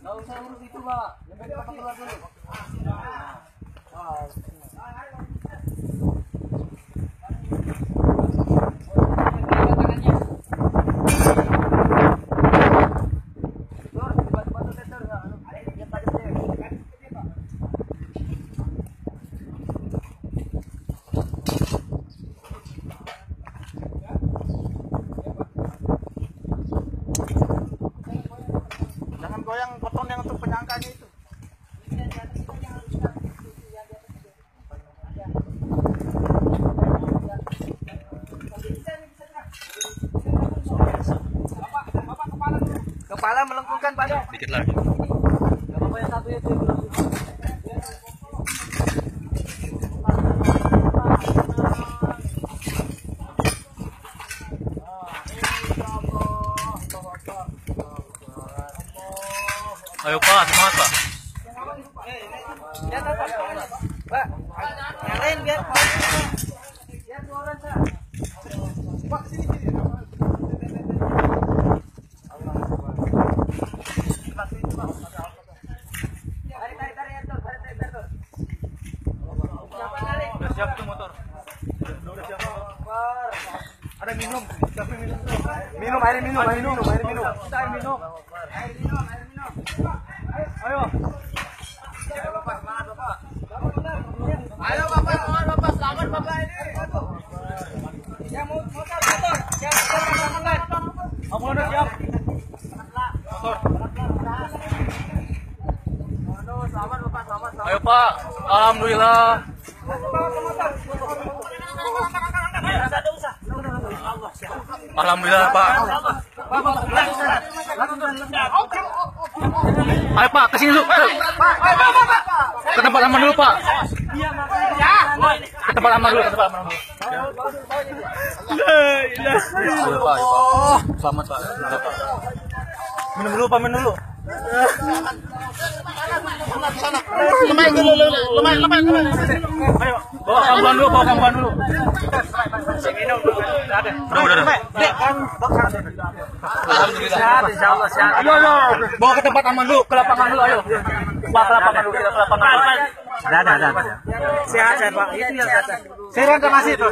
Nggak usah urus itu, Pak. Yang penting Bapak keluar dulu. Jangan goyang beton yang untuk penyangkanya itu. Kepala melengkungkan, Pak. Dikit lagi. Bapak yang satu itu. Ayo Pak, semangat Pak. Ya, Pak. Nyalain biar. Ya, dua orang, Pak. Pak, sini. Udah siap tuh motor. Udah siap. Ada minum. Siapa minum? Minum, air minum. Kita air minum. Ayo. Ayo Bapak, semangat Bapak. Ayo Bapak, semangat Bapak. Selamat Bapak ini. Yang motor. Yang motor. Kamu udah siap? Motor. Selamat Bapak, selamat. Ayo Pak, alhamdulillah. Alhamdulillah Pak. Ayo Pak, kesini dulu. Ke tempat aman dulu Pak. Ke tempat aman dulu. Ayo Pak. Selamat Pak. Minum dulu, Pak, minum dulu. Lumayan. Ayo, Bawa kambuhan dulu. minum dulu. Udah. Alhamdulillah. Sehat, insyaallah sehat. Ayo. Bawa ke tempat aman dulu, ke lapangan dulu ayo. Pak, ke lapangan dulu, ke lapangan. Ada. Sehat, Pak. Itu yang sehat. Saya masih itu.